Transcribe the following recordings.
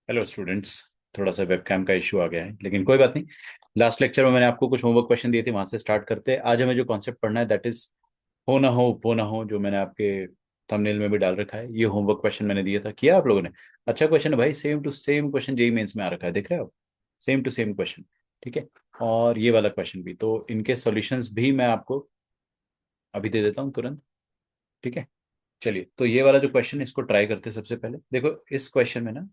Hello students. थोड़ा सा webcam का इशू आ गया है लेकिन कोई बात नहीं। लास्ट लेक्चर में मैंने आपको कुछ होमवर्क क्वेश्चन दिए थे, वहां से स्टार्ट करते हैं। आज हमें जो कॉन्सेप्ट पढ़ना है दैट इज हो ना हो, जो मैंने आपके थंबनेल में भी डाल रखा है। ये होमवर्क क्वेश्चन मैंने दिया था, किया आप लोगों ने? अच्छा क्वेश्चन है भाई, same to same question JEE Mains में आ रखा है, देख रहे हो आप? Same to same question. ठीक है। और ये वाला क्वेश्चन भी, तो इनके सॉल्यूशंस भी मैं आपको अभी दे देता हूँ तुरंत। ठीक है। चलिए, तो ये वाला जो क्वेश्चन है इसको ट्राई करते हैं। सबसे पहले देखो, इस क्वेश्चन में ना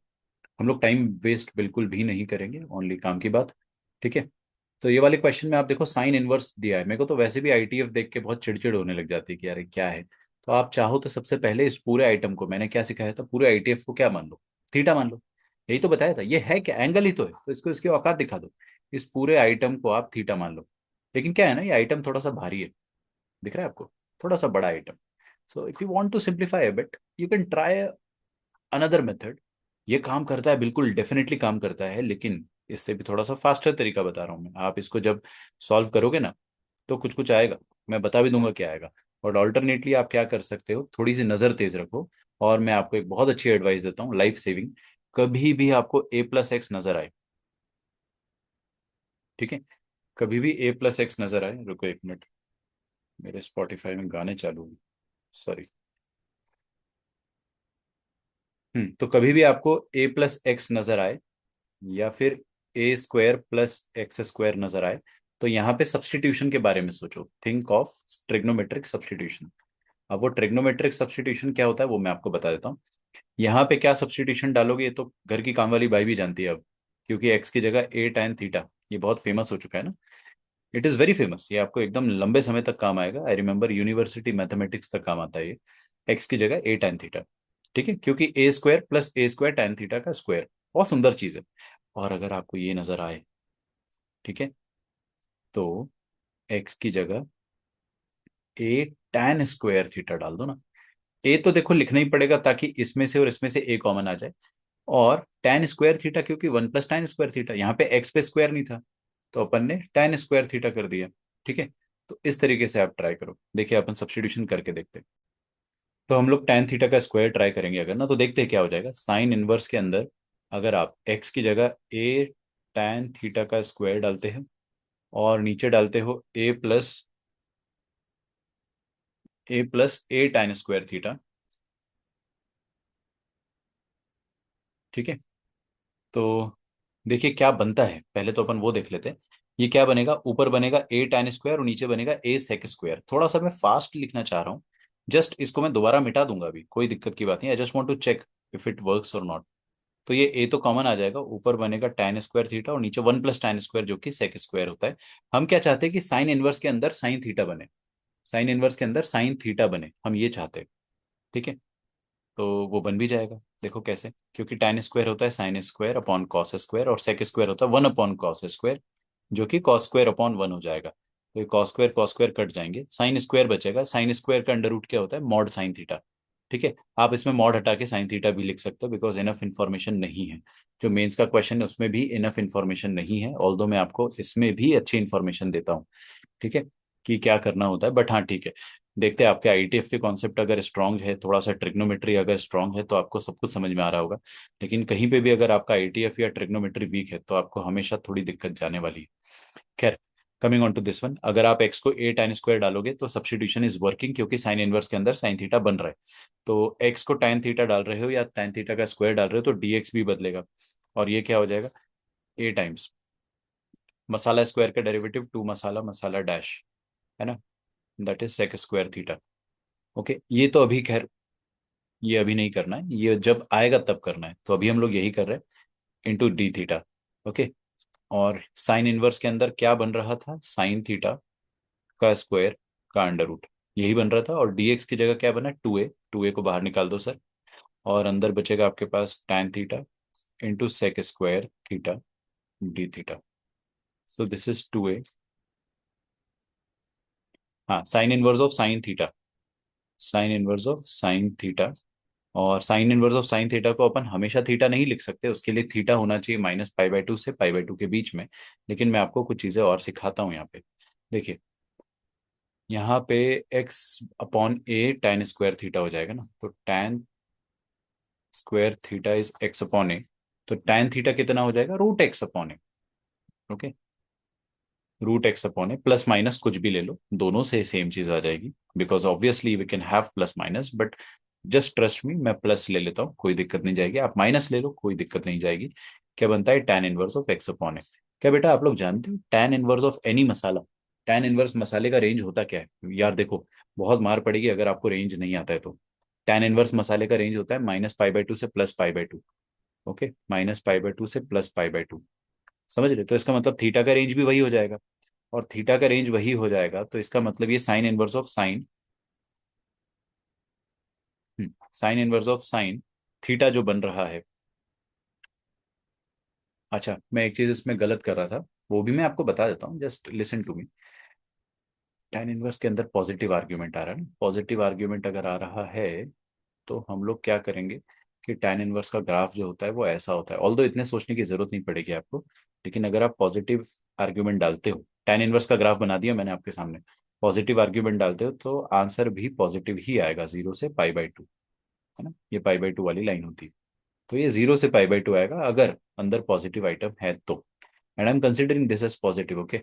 हम लोग टाइम वेस्ट बिल्कुल भी नहीं करेंगे, ओनली काम की बात। ठीक है। तो ये वाले क्वेश्चन में आप देखो, साइन इनवर्स दिया है। मेरे को तो वैसे भी आईटीएफ देख के बहुत चिड़चिड़ होने लग जाती है कि यार ये क्या है। तो आप चाहो तो सबसे पहले इस पूरे आइटम को, मैंने क्या सिखाया था, पूरे आईटीएफ को क्या मान लो? थीटा मान लो। यही तो बताया था। ये है क्या? एंगल ही तो है, तो इसको इसकी औकात दिखा दो। इस पूरे आइटम को आप थीटा मान लो। लेकिन क्या है ना, ये आइटम थोड़ा सा भारी है, दिख रहा है आपको? थोड़ा सा बड़ा item. So if you want to simplify a bit, you can try another method. ये काम करता है, बिल्कुल डेफिनेटली काम करता है, लेकिन इससे भी थोड़ा सा फास्टर तरीका बता रहा हूँ मैं। आप इसको जब सॉल्व करोगे ना, तो कुछ कुछ आएगा। मैं बता भी दूंगा क्या आएगा। और ऑल्टरनेटली आप क्या कर सकते हो, थोड़ी सी नजर तेज रखो। और मैं आपको एक बहुत अच्छी एडवाइस देता हूँ, लाइफ सेविंग। कभी भी आपको ए प्लस एक्स नजर आए, ठीक है, कभी भी ए प्लस एक्स नजर आए, रुको एक मिनट, मेरे स्पॉटिफाई में गाने चालू हैं, सॉरी। तो कभी भी आपको ए प्लस एक्स नजर आए, या फिर ए स्क्वायर प्लस एक्स स्क्वायर नजर आए, तो यहाँ पे सब्सटीट्यूशन के बारे में सोचो। Think of trigonometric substitution. अब वो ट्रिग्नोमेट्रिक सब्सटीट्यूशन क्या होता है वो मैं आपको बता देता हूँ। यहाँ पे क्या सब्सटीट्यूशन डालोगे, ये तो घर की काम वाली बाई भी जानती है अब। क्योंकि एक्स की जगह ए tan थीटा, ये बहुत फेमस हो चुका है ना। इट इज वेरी फेमस, ये आपको एकदम लंबे समय तक काम आएगा। आई रिमेंबर यूनिवर्सिटी मैथमेटिक्स तक काम आता है ये। एक्स की जगह ए tan थीटा। ठीक है, क्योंकि ए स्क्वायर प्लस ए स्क्वायर tan थीटा का स्क्वायर, बहुत सुंदर चीज है। और अगर आपको ये नजर आए, ठीक है, तो एक्स की जगह ए tan स्क्वायर थीटा डाल दो ना। ए तो देखो लिखना ही पड़ेगा, ताकि इसमें से और इसमें से ए कॉमन आ जाए। और tan स्क्वायर थीटा, क्योंकि 1 + tan स्क्वायर थीटा, यहाँ पे एक्स पे स्क्वायर नहीं था, तो अपन ने tan स्क्वायर थीटा कर दिया। ठीक है। तो इस तरीके से आप ट्राई करो, देखिए अपन सब्स्टिट्यूशन करके देखते हैं। तो हम लोग tan थीटा का स्क्वायर ट्राई करेंगे अगर ना, तो देखते हैं क्या हो जाएगा। साइन इनवर्स के अंदर अगर आप एक्स की जगह ए tan थीटा का स्क्वायर डालते हैं, और नीचे डालते हो ए tan स्क्वायर थीटा, ठीक है, तो देखिए क्या बनता है। पहले तो अपन वो देख लेते हैं। ये क्या बनेगा, ऊपर बनेगा ए tan स्क्वायर और नीचे बनेगा ए सेक स्क्वायर। थोड़ा सा मैं फास्ट लिखना चाह रहा हूँ, जस्ट इसको मैं दोबारा मिटा दूंगा अभी, कोई दिक्कत की बात नहीं। I just want to check if it works और नॉट। तो ये ए तो कॉमन आ जाएगा, ऊपर बनेगा tan स्क्वायर थीटा और नीचे 1 + tan स्क्वायर जो कि सेक स्क्वायर होता है। हम क्या चाहते हैं कि साइन इनवर्स के अंदर साइन थीटा बने, साइन इनवर्स के अंदर साइन थीटा बने, हम ये चाहते हैं। ठीक है। तो वो बन भी जाएगा, देखो कैसे। क्योंकि tan स्क्वायर होता है sine square upon cos square, और सेक स्क्वायर होता है 1/cos स्क्वायर, जो कि कॉस स्क्वायर अपॉन 1 हो जाएगा। तो ये कॉस स्क्वायर कट जाएंगे, साइन स्क्वायर बचेगा। साइन स्क्वायर का अंडर रूट क्या होता है, मॉड साइन थीटा। ठीक है। आप इसमें मॉड हटा के साइन थीटा भी लिख सकते हो, बिकॉज इनफ इन्फॉर्मेशन नहीं है। जो मेंस का क्वेश्चन है उसमें भी इनफ इन्फॉर्मेशन नहीं है, ऑल्दो मैं आपको इसमें भी अच्छी इन्फॉर्मेशन देता हूँ। ठीक है, कि क्या करना होता है। बट हाँ ठीक है, देखते हैं आपके आईटीएफ के कॉन्सेप्ट अगर स्ट्रांग है, थोड़ा सा ट्रिग्नोमेट्री अगर स्ट्रांग है, तो आपको सब कुछ समझ में आ रहा होगा। लेकिन कहीं पे भी अगर आपका आईटीएफ या ट्रिग्नोमेट्री वीक है, तो आपको हमेशा थोड़ी दिक्कत जाने वाली है। खैर, coming on to this one, अगर आप एक्स को ए tan स्क्वायर डालोगे तो सब्स्टिट्यूशन इज वर्किंग, क्योंकि साइन इनवर्स के अंदर साइन थीटा बन रहा है। तो एक्स को tan थीटा डाल रहे हो या tan थीटा का स्क्वायर डाल रहे हो, तो डीएक्स भी बदलेगा। और ये क्या हो जाएगा, ए टाइम्स मसाला स्क्वायर का डेरिवेटिव 2 मसाला मसाला डैश, है ना, that is sec square theta. Okay, ये तो अभी खैर, ये अभी नहीं करना है, ये जब आएगा तब करना है। तो अभी हम लोग यही कर रहे हैं, इंटू डी थीटा। ओके। और साइन इनवर्स के अंदर क्या बन रहा था, साइन थीटा का स्क्वायर का अंडर रूट, यही बन रहा था। और डीएक्स की जगह क्या बना, 2a, 2a को बाहर निकाल दो सर। और अंदर बचेगा आपके पास tan theta into sec square theta d theta. So this is 2a, हाँ, sine inverse of sine theta, sine inverse of sine theta. और sine inverse of sine theta को अपन हमेशा थीटा नहीं लिख सकते, उसके लिए थीटा होना चाहिए -π/2 से π/2 के बीच में। लेकिन मैं आपको कुछ चीजें और सिखाता हूँ यहाँ पे। देखिए, यहाँ पे x upon a tan square theta हो जाएगा ना, तो tan square theta is x upon a. तो tan थीटा कितना हो जाएगा, root x upon a. Okay, root x upon a, plus minus कुछ भी ले लो, दोनों से सेम चीज आ जाएगी, because obviously we can have plus minus, but just trust me, मैं प्लस ले लेता हूँ, कोई दिक्कत नहीं जाएगी, आप माइनस ले लो, कोई दिक्कत नहीं जाएगी। क्या बनता है, tan inverse of x upon a. क्या बेटा आप लोग जानते हो tan इनवर्स ऑफ एनी मसाला, tan इनवर्स मसाले का रेंज होता क्या है यार, देखो बहुत मार पड़ेगी अगर आपको रेंज नहीं आता है तो। tan इनवर्स मसाले का रेंज होता है -π/2 से +π/2। ओके, -π/2 से +π/2, समझ रहे, तो इसका मतलब थीटा का रेंज भी वही हो जाएगा, और थीटा का रेंज वही हो जाएगा, तो इसका मतलब ये sign inverse of sign inverse of sine theta जो बन रहा है। अच्छा, मैं एक चीज इसमें गलत कर रहा था, वो भी मैं आपको बता देता हूँ, just listen to me. tan inverse के अंदर पॉजिटिव आर्ग्यूमेंट आ रहा है ना, पॉजिटिव आर्ग्यूमेंट अगर आ रहा है तो हम लोग क्या करेंगे कि tan इनवर्स का ग्राफ जो होता है वो ऐसा होता है, ऑल्दो इतने सोचने की जरूरत नहीं पड़ेगी आपको, लेकिन अगर आप पॉजिटिव आर्ग्यूमेंट डालते हो, tan इनवर्स का ग्राफ बना दिया मैंने आपके सामने, पॉजिटिव आर्ग्यूमेंट डालते हो तो आंसर भी पॉजिटिव ही आएगा, 0 से π/2, है ना, ये π/2 वाली लाइन होती है। तो ये 0 से π/2 आएगा अगर अंदर पॉजिटिव आइटम है तो, and I am considering this as positive. Okay,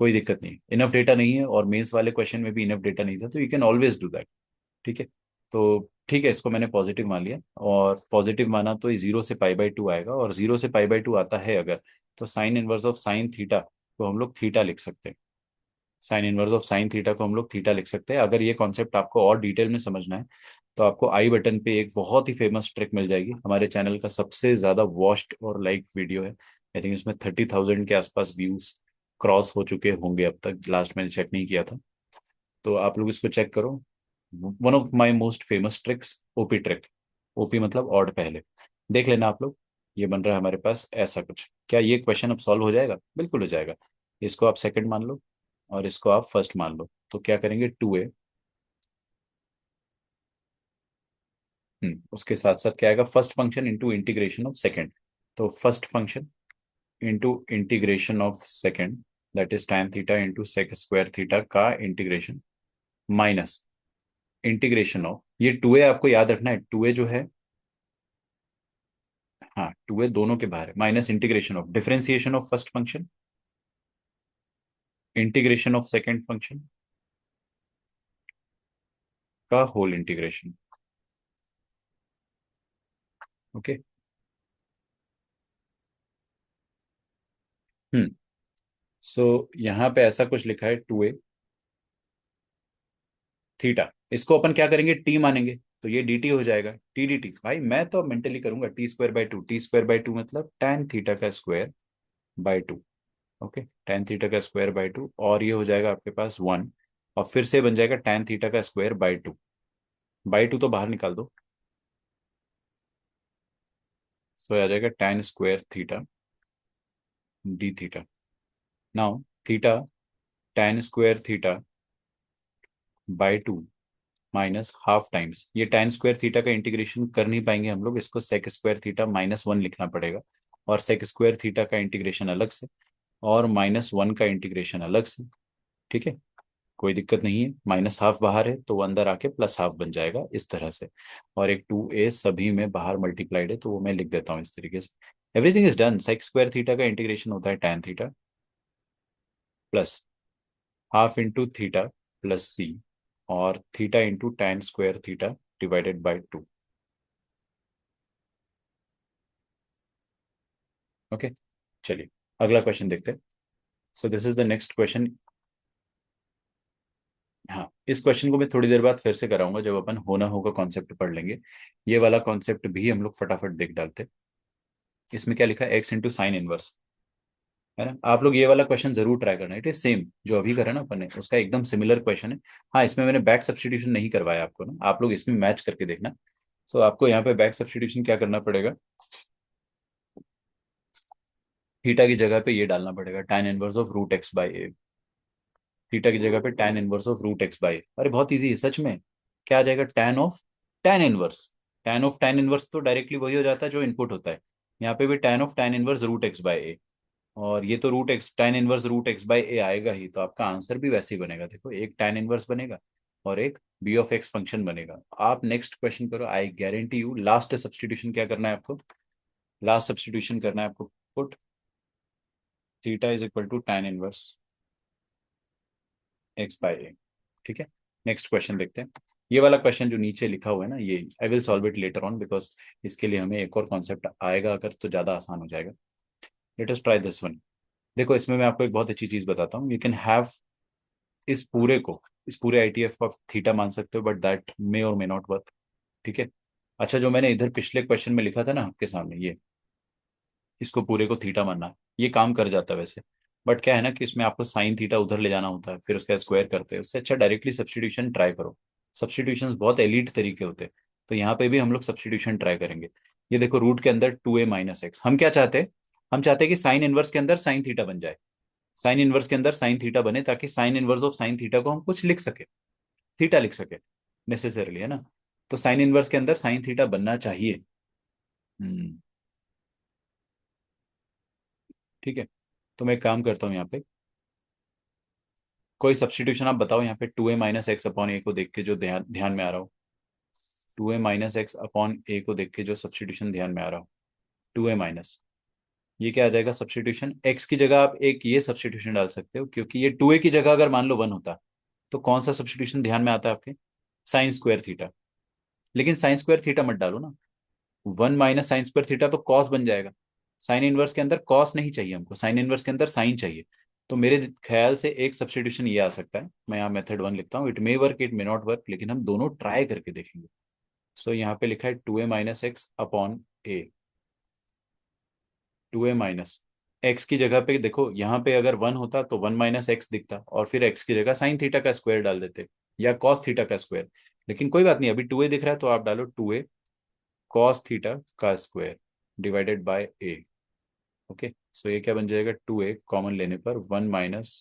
कोई दिक्कत नहीं, इनफ डेटा नहीं है और मेंस वाले क्वेश्चन में भी इनफ डेटा नहीं था, तो you can always do that. ठीक है, तो ठीक है, इसको मैंने पॉजिटिव मान लिया, और पॉजिटिव माना तो ये 0 से π/2 आएगा, और 0 से π/2 आता है अगर, तो sign inverse of sine theta को हम लोग थीटा लिख सकते हैं, sign inverse of sine theta को हम लोग थीटा लिख सकते हैं। अगर ये कॉन्सेप्ट आपको और डिटेल में समझना है तो आपको आई बटन पे एक बहुत ही फेमस ट्रिक मिल जाएगी, हमारे चैनल का सबसे ज्यादा वॉच्ड और लाइक वीडियो है, आई थिंक इसमें 30,000 के आसपास व्यूज क्रॉस हो चुके होंगे अब तक, लास्ट मैंने चेक नहीं किया था, तो आप लोग इसको चेक करो। One of my most famous tricks, OP trick, OP मतलब ऑड पहले, देख लेना आप लोग। ये बन रहा है हमारे पास ऐसा कुछ, क्या ये क्वेश्चन अब सॉल्व हो जाएगा, बिल्कुल हो जाएगा। इसको आप सेकंड मान लो और इसको आप फर्स्ट मान लो, तो क्या करेंगे, 2a, उसके साथ साथ क्या आएगा, first function into integration of second, तो first function into integration of second, that is tan theta into sec square theta का इंटीग्रेशन, माइनस इंटीग्रेशन ऑफ, ये 2a आपको याद रखना है, 2a जो है, हाँ 2a दोनों के बाहर है, minus integration of differentiation of first function, integration of second function का होल इंटीग्रेशन। ओके, हम्म, सो यहाँ पे ऐसा कुछ लिखा है, 2a थीटा, इसको अपन क्या करेंगे, टी मानेंगे, तो ये dt हो जाएगा, टी डी टी, भाई मैं तो मेंटली करूंगा, t² बाई 2, t² बाई 2 मतलब tan थीटा का square by 2। Okay, tan theta का स्क्वायर बाई 2, और ये हो जाएगा आपके पास 1, और फिर से बन जाएगा tan थीटा का स्क्वायर बाई 2, बाई 2 तो बाहर निकाल दो, सो आ जाएगा tan square theta d theta. Now theta, tan square theta by 2 minus half times, ये tan स्क्वायर थीटा का इंटीग्रेशन कर नहीं पाएंगे हम लोग, इसको सेक स्क्वायर थीटा -1 लिखना पड़ेगा, और सेक स्क्वायर थीटा का इंटीग्रेशन अलग से, और -1 का इंटीग्रेशन अलग से। ठीक है, कोई दिक्कत नहीं है, माइनस हाफ बाहर है तो वो अंदर आके प्लस हाफ बन जाएगा इस तरह से, और एक 2a सभी में बाहर मल्टीप्लाइड है तो वो मैं लिख देता हूँ इस तरीके से। Everything is done, sec square theta का इंटीग्रेशन होता है tan theta plus half into theta plus c, और theta into tan square theta divided by 2। Okay, चलिए अगला क्वेश्चन देखते हैं। So this is the next question. हाँ, इस क्वेश्चन को मैं थोड़ी देर बाद फिर से कराऊंगा जब अपन होना होगा कॉन्सेप्ट पढ़ लेंगे, ये वाला कॉन्सेप्ट भी हम लोग फटाफट देख डालते हैं। इसमें क्या लिखा है, एक्स इंटू साइन इनवर्स, है ना, आप लोग ये वाला क्वेश्चन जरूर ट्राई करना, इट इज सेम जो अभी करा ना अपन ने, उसका एकदम सिमिलर क्वेश्चन है। हाँ, इसमें मैंने बैक सब्स्टिट्यूशन नहीं करवाया आपको ना, आप लोग इसमें मैच करके देखना। सो आपको यहाँ पे बैक सब्स्टिट्यूशन क्या करना पड़ेगा, थीटा की जगह पे ये डालना पड़ेगा, tan inverse of root x by a, theta की जगह पे tan inverse of root x by, अरे बहुत इजी है सच में, क्या आ जाएगा, tan इनवर्स, tan इनवर्स तो डायरेक्टली वही हो जाता है जो इनपुट होता है, यहाँ पे भी tan inverse root x by a, और ये तो root x, tan inverse root x by a आएगा ही, तो आपका आंसर भी वैसे ही बनेगा, देखो एक tan इनवर्स बनेगा और एक बी ऑफ एक्स फंक्शन बनेगा। आप नेक्स्ट क्वेश्चन करो, I guarantee you last substitution क्या करना है आपको, लास्ट सब्सटीट्यूशन करना है आपको। Put theta is equal to tan inverse x by a. ठीक है, नेक्स्ट क्वेश्चन देखते हैं। ये वाला क्वेश्चन जो नीचे लिखा हुआ है ना, ये I will solve it later on, because इसके लिए हमें एक और कॉन्सेप्ट आएगा अगर, तो ज़्यादा आसान हो जाएगा। Let us try this one. देखो इसमें मैं आपको एक बहुत अच्छी चीज़ बताता हूँ। यू कैन हैव इस पूरे को, इस पूरे ITF को आप थीटा मान सकते हो, बट दैट मे और मे नॉट वर्क। ठीक है। अच्छा, जो मैंने इधर पिछले क्वेश्चन में लिखा था ना आपके सामने, ये इसको पूरे को थीटा मानना, ये काम कर जाता है वैसे। बट क्या है ना कि इसमें आपको साइन थीटा उधर ले जाना होता है, फिर उसका स्क्वायर करते हैं। उससे अच्छा डायरेक्टली सब्सटीट्यूशन ट्राई करो। सब्सटीट्यूशन बहुत एलीट तरीके होते हैं। तो यहाँ पे भी हम लोग सब्सटीट्यूशन ट्राई करेंगे। ये देखो, रूट के अंदर 2a - x, हम क्या चाहते हैं? हम चाहते हैं कि साइन इनवर्स के अंदर साइन थीटा बन जाए। साइन इनवर्स के अंदर साइन थीटा बने, ताकि sign inverse of sine theta को हम कुछ लिख सके, थीटा लिख सके नेसेसरली, है ना। तो साइन इनवर्स के अंदर साइन थीटा बनना चाहिए। हम्म। ठीक है, तो मैं एक काम करता हूँ यहाँ पे, कोई सब्सटीट्यूशन आप बताओ यहाँ पे 2a - x/a को देख के, जो ध्यान ध्यान में आ रहा हो। 2a - x/a को देख के जो सब्सटीट्यूशन ध्यान में आ रहा हो। 2a माइनस, ये क्या आ जाएगा सब्सटीट्यूशन? x की जगह आप एक ये सब्सटीट्यूशन डाल सकते हो, क्योंकि ये 2a की जगह अगर मान लो 1 होता, तो कौन सा सब्सटीट्यूशन ध्यान में आता है आपके? Sign square theta. लेकिन साइन स्क्वायर थीटा मत डालो ना, 1 - sin² थीटा तो कॉस बन जाएगा। साइन इनवर्स के अंदर कॉस नहीं चाहिए हमको, साइन इनवर्स के अंदर साइन चाहिए। तो मेरे ख्याल से एक सब्सटीट्यूशन ये आ सकता है। मैं यहाँ मेथड 1 लिखता हूँ, it may work it may not work, लेकिन हम दोनों ट्राई करके देखेंगे। सो यहाँ पे लिखा है 2a - x/a। 2a - x की जगह पे देखो, यहाँ पे अगर 1 होता तो 1 - x दिखता, और फिर x की जगह साइन थीटा का स्क्वायर डाल देते, या कॉस थीटा का स्क्वायर। लेकिन कोई बात नहीं, अभी 2a दिख रहा है तो आप डालो 2a कॉस थीटा का square divided by a। Okay, so ये क्या बन जाएगा? 2a कॉमन लेने पर 1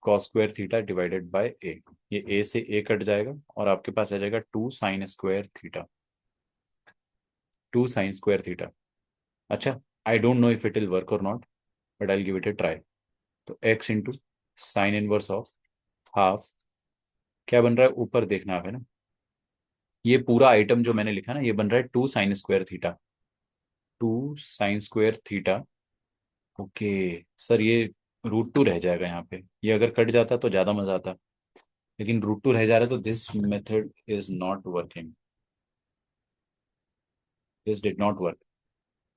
- cos² theta divided by a। ये a से a कट जाएगा, और आपके पास आ जाएगा 2 sin² थीटा। 2 sin² theta. अच्छा, I don't know if it will work or not, but I give it a try. तो x into sine inverse of half, क्या बन रहा है ऊपर देखना आप, है ना। ये पूरा आइटम जो मैंने लिखा ना, ये बन रहा है 2 sin² theta. 2 sin² theta. Okay sir, ये √2 रह जाएगा यहाँ पे। ये अगर कट जाता तो ज्यादा मजा आता, लेकिन √2 रह जा रहा है, तो this method is not working. This did not work.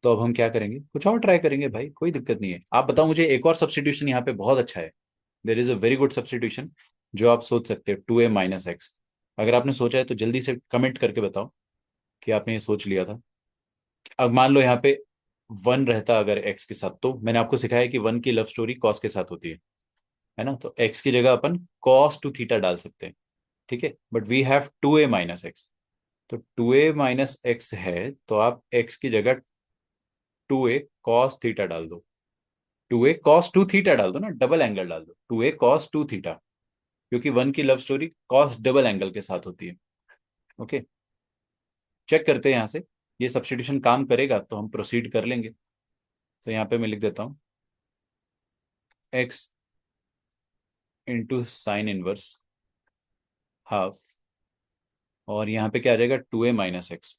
तो अब हम क्या करेंगे? कुछ और ट्राई करेंगे भाई, कोई दिक्कत नहीं है। आप बताओ मुझे, एक और सब्सटीट्यूशन यहाँ पे बहुत अच्छा है। There is a very good substitution जो आप सोच सकते हो, 2a - x। अगर आपने सोचा है तो जल्दी से कमेंट करके बताओ कि आपने ये सोच लिया था। अब मान लो यहाँ पे 1 रहता अगर x के साथ, तो मैंने आपको सिखाया कि 1 की लव स्टोरी cos के साथ होती है ना। तो x की जगह अपन cos2 थीटा डाल सकते हैं। ठीक है, but we have 2a - x। तो 2a - x है, तो आप x की जगह 2a cos थीटा डाल दो। 2a cos2 थीटा डाल दो ना, डबल एंगल डाल दो, 2a cos2 थीटा। क्योंकि 1 की love story cos double angle के साथ होती है। ओके, चेक करते हैं यहाँ से, ये सब्सटीट्यूशन काम करेगा तो हम प्रोसीड कर लेंगे। तो यहाँ पे मैं लिख देता हूँ x into sine inverse half, और यहाँ पे क्या आ जाएगा? 2a - x।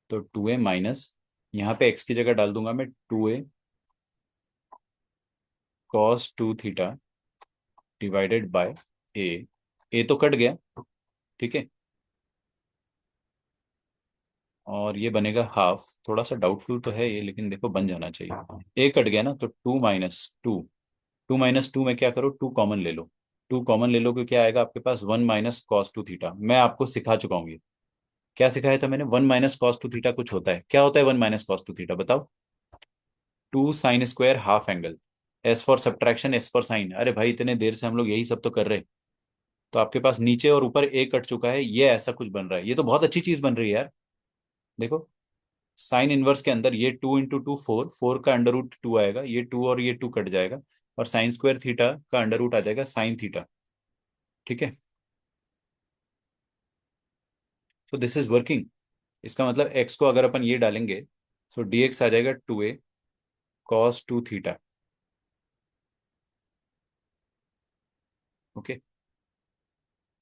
तो 2a माइनस, यहाँ पे x की जगह डाल दूंगा मैं 2a cos2 theta divided by a तो कट गया। ठीक है, और ये बनेगा हाफ। थोड़ा सा डाउटफुल तो है ये, लेकिन देखो बन जाना चाहिए। a कट गया ना, तो 2 - 2 में क्या करो, 2 कॉमन ले लो। 2 कॉमन ले लो, क्योंकि क्या आएगा आपके पास? 1 - cos2 थीटा। मैं आपको सिखा चुका हूँ ये। क्या सिखाया था मैंने? 1 - cos2 थीटा कुछ होता है। क्या होता है 1 - cos2 थीटा, बताओ? 2 sin² half angle. S for subtraction, S for sine. अरे भाई, इतने देर से हम लोग यही सब तो कर रहे हैं। तो आपके पास नीचे और ऊपर ए कट चुका है, ये ऐसा कुछ बन रहा है। ये तो बहुत अच्छी चीज बन रही है यार। देखो, साइन इनवर्स के अंदर ये 2 × 2 4, 4 का √2 आएगा, ये 2 और ये 2 कट जाएगा, और sin² थीटा का अंडर रूट आ जाएगा साइन थीटा। ठीक है, तो दिस इज वर्किंग। इसका मतलब x को अगर अपन ये डालेंगे, तो dx आ जाएगा 2a cos2 थीटा। ओके,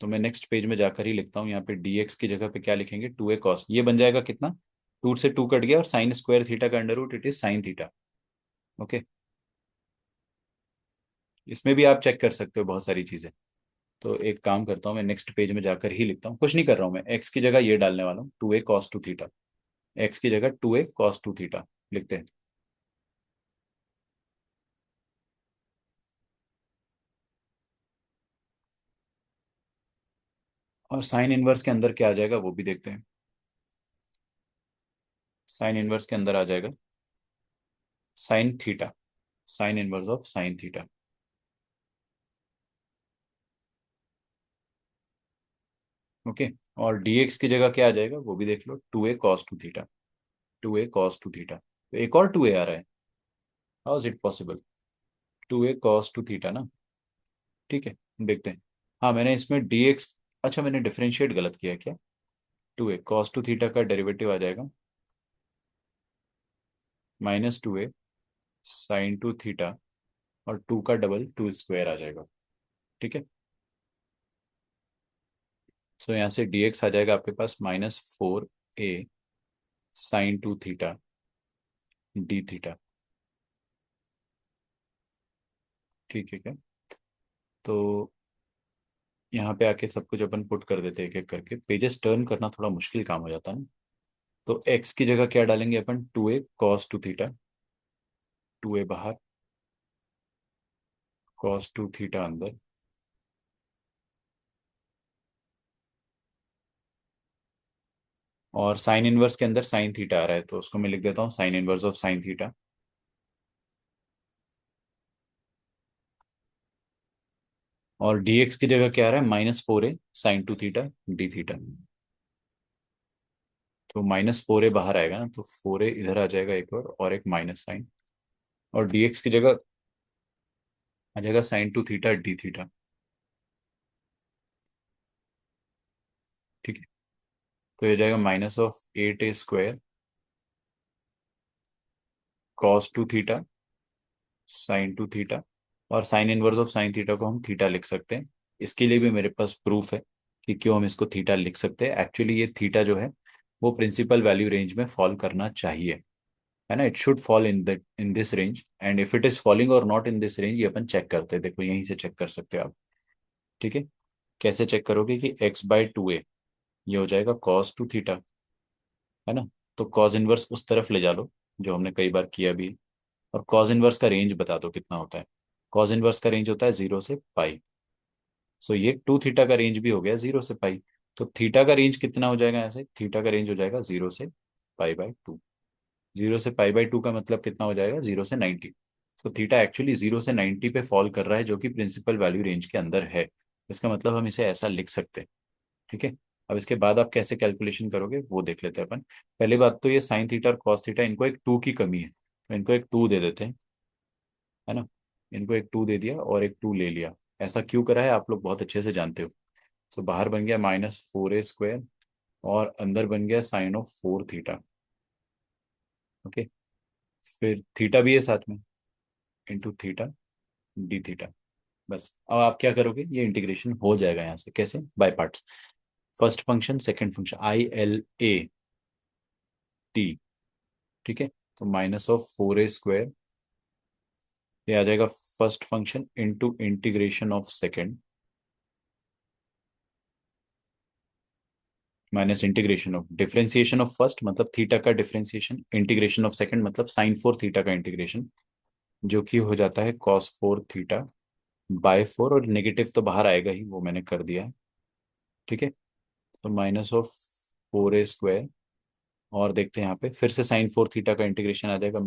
तो मैं नेक्स्ट पेज में जाकर ही लिखता हूँ। यहाँ पे dx की जगह पे क्या लिखेंगे? 2a cos, ये बन जाएगा कितना? टू से टू कट गया और साइन स्क्वायर थीटा का under root it is sine theta. Okay. इसमें भी आप चेक कर सकते हो बहुत सारी चीजें। तो एक काम करता हूँ, मैं नेक्स्ट पेज में जाकर ही लिखता हूँ, कुछ नहीं कर रहा हूँ मैं, एक्स की जगह ये डालने वाला हूँ 2a cos 2 थीटा। एक्स की जगह 2a cos 2 थीटा लिखते हैं। और साइन इनवर्स के अंदर क्या आ जाएगा वो भी देखते हैं। साइन इनवर्स के अंदर आ जाएगा sign theta, sine inverse of sine theta. Okay. और dx की जगह क्या आ जाएगा वो भी देख लो, 2a cos 2 theta. 2a cos 2 theta, तो एक और 2a आ रहा है। How is it possible? 2a cos 2 theta ना। ठीक है, देखते हैं। हाँ, मैंने इसमें dx, अच्छा मैंने डिफरेंशिएट गलत किया क्या? 2a cos 2 थीटा का डेरिवेटिव आ जाएगा -2a साइन 2 थीटा, और 2 का डबल 2 स्क्वायर आ जाएगा। ठीक है। सो यहाँ से dx आ जाएगा आपके पास -4a साइन 2 थीटा डी थीटा। ठीक है क्या? तो यहाँ पे आके सब कुछ अपन पुट कर देते हैं एक एक करके, पेजेस टर्न करना थोड़ा मुश्किल काम हो जाता है ना। तो x की जगह क्या डालेंगे अपन, 2a cos 2 थीटा, 2a बाहर, cos 2 थीटा अंदर। और साइन इनवर्स के अंदर साइन थीटा आ रहा है, तो उसको मैं लिख देता हूँ sign inverse of sine theta. और dx की जगह क्या आ रहा है, -4a साइन 2 थीटा डी थीटा। तो -4a बाहर आएगा ना, तो 4a इधर आ जाएगा एक और एक माइनस साइन। और dx की जगह आ जाएगा साइन 2 थीटा डी थीटा। ठीक है। तो ये जाएगा -8a² cos 2 theta sine 2 theta. और sine inverse of sine theta को हम थीटा लिख सकते हैं। इसके लिए भी मेरे पास प्रूफ है कि क्यों हम इसको थीटा लिख सकते हैं। एक्चुअली ये थीटा जो है वो प्रिंसिपल वैल्यू रेंज में फॉल करना चाहिए, है ना। It should fall in this range, and if it is falling और नॉट इन दिस रेंज, ये अपन चेक करते हैं। देखो यहीं से चेक कर सकते हो आप। ठीक है। कैसे चेक करोगे कि x/2a ये हो जाएगा cos 2 थीटा, है ना। तो cos इनवर्स उस तरफ ले जा लो, जो हमने कई बार किया भी है। और cos इनवर्स का रेंज बता दो कितना होता है। cos इनवर्स का रेंज होता है 0 से पाई। सो ये 2 थीटा का रेंज भी हो गया 0 से पाई। तो थीटा का रेंज कितना हो जाएगा, ऐसे थीटा का रेंज हो जाएगा 0 से पाई/2। 0 से पाई/2 का मतलब कितना हो जाएगा, 0 से 90। तो थीटा एक्चुअली 0 से 90 पे फॉल कर रहा है, जो कि प्रिंसिपल वैल्यू रेंज के अंदर है। इसका मतलब हम इसे ऐसा लिख सकते हैं। ठीक है। अब इसके बाद आप कैसे कैलकुलेशन करोगे वो देख लेते हैं अपन। पहली बात तो ये साइन थीटा और कॉस थीटा, इनको एक 2 की कमी है, तो इनको एक 2 दे देते हैं, है ना। इनको एक 2 दे दिया और एक 2 ले लिया। ऐसा क्यों करा है आप लोग बहुत अच्छे से जानते हो। तो बाहर बन गया -4a² और अंदर बन गया साइन ऑफ 4 थीटा। ओके। फिर थीटा भी है साथ में, इंटू थीटा डी थीटा। बस अब आप क्या करोगे, ये इंटीग्रेशन हो जाएगा यहाँ से, कैसे, by parts. First function second function ILA T। ठीक है। तो -4a² ये आ जाएगा first function into integration of second, minus integration of differentiation of first मतलब थीटा का डिफरेंशिएशन, इंटीग्रेशन ऑफ सेकंड मतलब साइन 4 थीटा का इंटीग्रेशन, जो कि हो जाता है cos 4 थीटा/4। और नेगेटिव तो बाहर आएगा ही, वो मैंने कर दिया है। ठीक है। तो -4a²। और देखते हैं यहाँ पे फिर से साइन 4 थीटा का इंटीग्रेशन आ जाएगा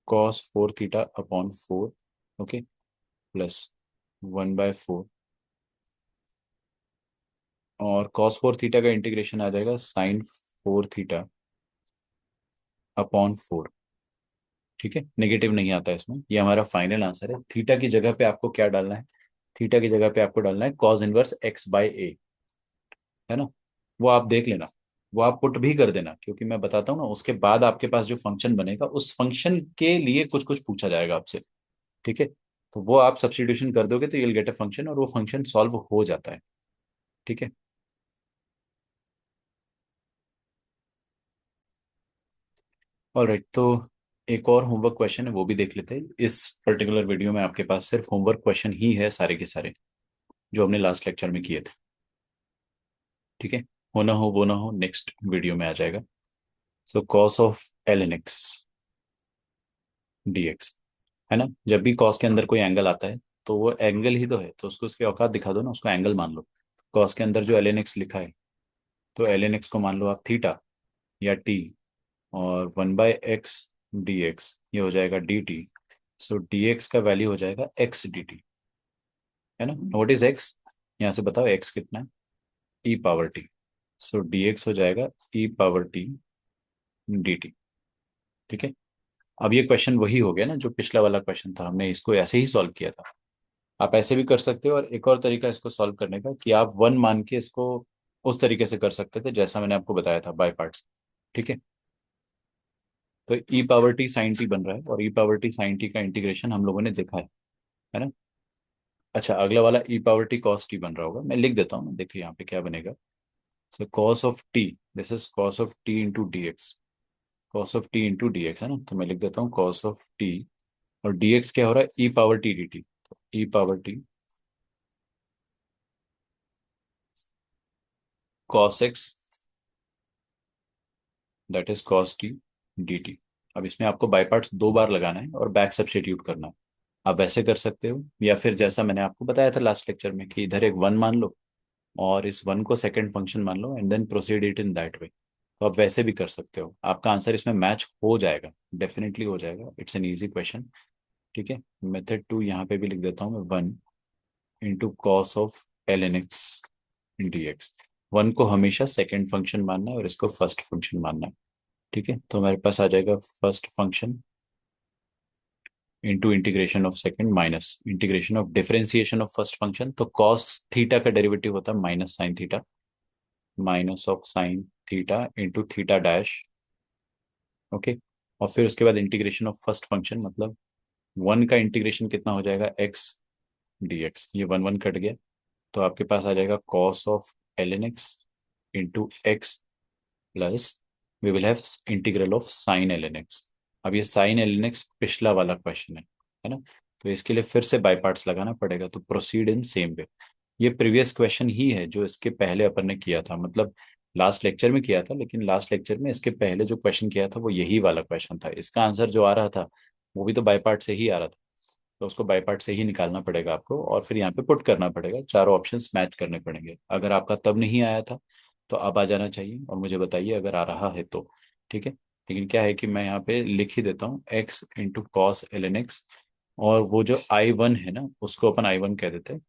-cos 4 थीटा/4। ओके। प्लस 1/4। और cos 4 थीटा का इंटीग्रेशन आ जाएगा sin 4 थीटा/4। ठीक है। नेगेटिव नहीं आता है इसमें, ये हमारा फाइनल आंसर है। थीटा की जगह पे आपको क्या डालना है, थीटा की जगह पे आपको डालना है cos इनवर्स x/a, है ना। वो आप देख लेना, वो आप पुट भी कर देना, क्योंकि मैं बताता हूँ ना, उसके बाद आपके पास जो फंक्शन बनेगा उस फंक्शन के लिए कुछ कुछ पूछा जाएगा आपसे। ठीक है। तो वो आप सब्स्टिट्यूशन कर दोगे तो यूल गेट अ फंक्शन, और वो फंक्शन सॉल्व हो जाता है। ठीक है। ऑलराइट, तो एक और होमवर्क क्वेश्चन है, वो भी देख लेते हैं। इस पर्टिकुलर वीडियो में आपके पास सिर्फ होमवर्क क्वेश्चन ही है, सारे के सारे जो हमने लास्ट लेक्चर में किए थे। ठीक है, हो ना हो वो ना हो नेक्स्ट वीडियो में आ जाएगा। So cos of l n x d x, है ना। जब भी कॉस के अंदर कोई एंगल आता है तो वो एंगल ही तो है, तो उसको उसकी औकात दिखा दो ना, उसको एंगल मान लो। कॉस के अंदर जो एल एन एक्स लिखा है, तो एल एन एक्स को मान लो आप थीटा या टी, और 1/x डी एक्स ये हो जाएगा डी टी। सो डी एक्स का वैल्यू हो जाएगा एक्स डी टी, है ना। व्हाट इज एक्स, यहाँ से बताओ एक्स कितना है, ई पावर टी। सो डी एक्स हो जाएगा ई पावर टी डी टी। ठीक है, अब ये क्वेश्चन वही हो गया ना जो पिछला वाला क्वेश्चन था, हमने इसको ऐसे ही सॉल्व किया था। आप ऐसे भी कर सकते हो, और एक और तरीका इसको सॉल्व करने का कि आप वन मान के इसको उस तरीके से कर सकते थे जैसा मैंने आपको बताया था, बाय पार्ट्स। ठीक है, तो ई पावर टी साइन टी बन रहा है, और ई पावर टी साइन टी का इंटीग्रेशन हम लोगों ने देखा है ना। अच्छा, अगला वाला ई पावर टी कॉस टी बन रहा होगा, मैं लिख देता हूँ, देखिए यहाँ पे क्या बनेगा। So cos of t, this is cos of t into d x. Cos of t into d x, है ना, तो मैं लिख देता हूँ कॉस ऑफ टी, और डी एक्स क्या हो रहा है, e power t d t. E power t cos x, that is cos t d t. अब इसमें आपको बाई पार्ट्स दो बार लगाना है और बैक सब्स्टिट्यूट करना है। आप वैसे कर सकते हो, या फिर जैसा मैंने आपको बताया था लास्ट लेक्चर में कि इधर एक वन मान लो और इस वन को सेकंड फंक्शन मान लो, and then proceed it in that way. तो आप वैसे भी कर सकते हो, आपका आंसर इसमें मैच हो जाएगा, डेफिनेटली हो जाएगा। It's an easy question. ठीक है, मेथड टू यहाँ पे भी लिख देता हूँ मैं, one into cos of l n x d x. One को हमेशा सेकेंड फंक्शन मानना है और इसको फर्स्ट फंक्शन मानना है। ठीक है, तो हमारे पास आ जाएगा first function into integration of second minus integration of differentiation of first function. तो कॉस थीटा का डेरिवेटिव होता है minus sine theta, minus of sine theta into theta dash. Okay, और फिर उसके बाद इंटीग्रेशन ऑफ फर्स्ट फंक्शन, मतलब one का इंटीग्रेशन कितना हो जाएगा, एक्स डी एक्स। ये वन वन कट गया, तो आपके पास आ जाएगा cos of l n x into x plus we will have integral of sine l n x. अब ये साइन एल एन एक्स पिछला वाला क्वेश्चन है ना, तो इसके लिए फिर से बाई पार्ट्स लगाना पड़ेगा, तो प्रोसीड इन सेम वे। ये प्रीवियस क्वेश्चन ही है जो इसके पहले अपन ने किया था, मतलब लास्ट लेक्चर में किया था, लेकिन लास्ट लेक्चर में इसके पहले जो क्वेश्चन किया था वो यही वाला क्वेश्चन था। इसका आंसर जो आ रहा था वो भी तो बाई पार्ट से ही आ रहा था, तो उसको बाई पार्ट से ही निकालना पड़ेगा आपको, और फिर यहाँ पे पुट करना पड़ेगा, चारों ऑप्शंस मैच करने पड़ेंगे। अगर आपका तब नहीं आया था तो अब आ जाना चाहिए, और मुझे बताइए अगर आ रहा है तो। ठीक है, लेकिन क्या है कि मैं यहाँ पे लिख ही देता हूँ x into cos l n x, और वो जो आई वन है ना उसको अपन आई वन कह देते हैं।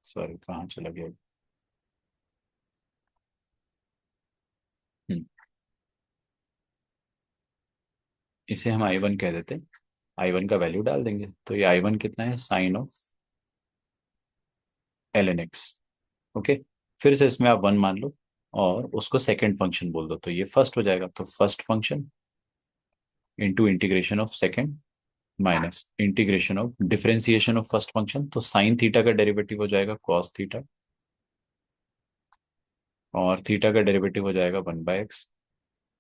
सॉरी, कहाँ चला गया। हम्म, इसे हम आई वन कह देते हैं। आई वन का वैल्यू डाल देंगे, तो ये आई वन कितना है, sine of l n x. Okay, फिर से इसमें आप वन मान लो और उसको सेकंड फंक्शन बोल दो, तो ये फर्स्ट हो जाएगा, तो first function into integration of second minus integration of differentiation of first function. तो साइन थीटा का डेरिवेटिव हो जाएगा कॉस थीटा, और थीटा का डेरिवेटिव हो जाएगा 1/x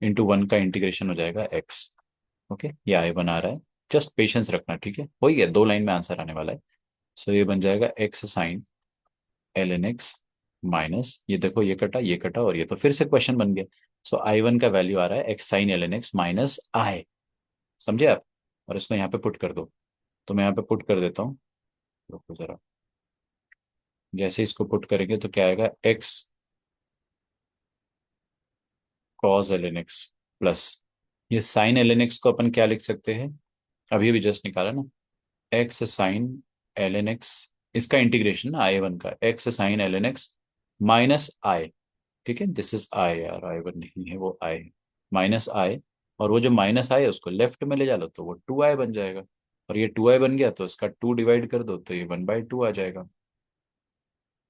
इंटू वन का इंटीग्रेशन हो जाएगा एक्स। ओके, ये आई वन आ रहा है, जस्ट पेशेंस रखना। ठीक है, हो ही गया, दो लाइन में आंसर आने वाला है। सो ये बन जाएगा x sine l n x minus, ये देखो ये कटा ये कटा, और ये तो फिर से क्वेश्चन बन गया। सो आई वन का वैल्यू आ रहा है x sine l n x minus I, समझे आप। और इसको यहाँ पे पुट कर दो, तो मैं यहाँ पे पुट कर देता हूँ, रुको जरा। जैसे इसको पुट करेंगे तो क्या आएगा, x cos l n x plus, ये साइन एल एन एक्स को अपन क्या लिख सकते हैं, अभी अभी जस्ट निकाला ना, x sine l n x, इसका इंटीग्रेशन ना आई वन का, x sine l n x minus I. ठीक है, दिस इज आई यार, आई वन नहीं है, वो आई है, माइनस आई। और वो जो माइनस आई है उसको लेफ्ट में ले जा लो तो वो टू आई बन जाएगा, और ये टू आई बन गया तो इसका टू डिवाइड कर दो तो ये 1/2 आ जाएगा।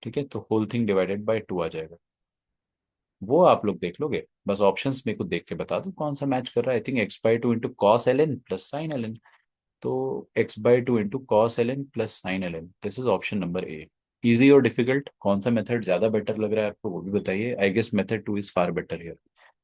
ठीक है, तो whole thing divided by two आ जाएगा। वो आप लोग देख लोगे, बस ऑप्शंस मेरे को देख के बता दो कौन सा मैच कर रहा है। I think x/2 into cos l n plus sine l n, तो x/2 into cos l n plus sine l n, this is option number A. Easy और डिफिकल्ट कौन सा मेथड ज्यादा बेटर लग रहा है आपको वो भी बताइए। I guess method two is far better here.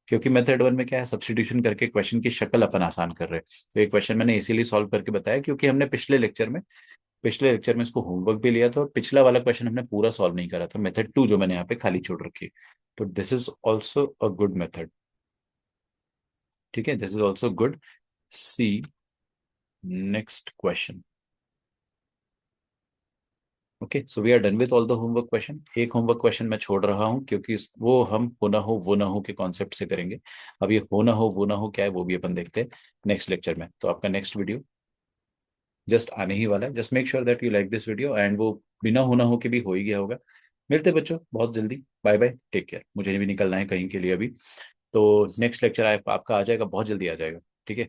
क्योंकि मेथड वन में क्या है, सब्स्टिट्यूशन करके क्वेश्चन की शक्ल अपन आसान कर रहे हैं। तो ये क्वेश्चन मैंने इसीलिए सॉल्व करके बताया क्योंकि हमने पिछले लेक्चर में इसको होमवर्क भी लिया था, और पिछला वाला क्वेश्चन हमने पूरा सॉल्व नहीं करा था, मेथड टू जो मैंने यहाँ पे खाली छोड़ रखी है। तो this is also a good method. ठीक है, this is also good. See next question. Okay, so we are done with all the homework question. एक होमवर्क क्वेश्चन मैं छोड़ रहा हूँ क्योंकि वो हम हो ना हो वो ना हो के कॉन्सेप्ट से करेंगे। अब ये हो ना हो वो ना हो क्या है वो भी अपन देखते हैं नेक्स्ट लेक्चर में। तो आपका नेक्स्ट वीडियो जस्ट आने ही वाला है। Just make sure that you like this video, and वो बिना होना हो के भी हो ही गया होगा। मिलते हैं बच्चों बहुत जल्दी। Bye bye, take care. मुझे भी निकलना है कहीं के लिए अभी। तो नेक्स्ट लेक्चर आपका आ जाएगा, बहुत जल्दी आ जाएगा। ठीक है।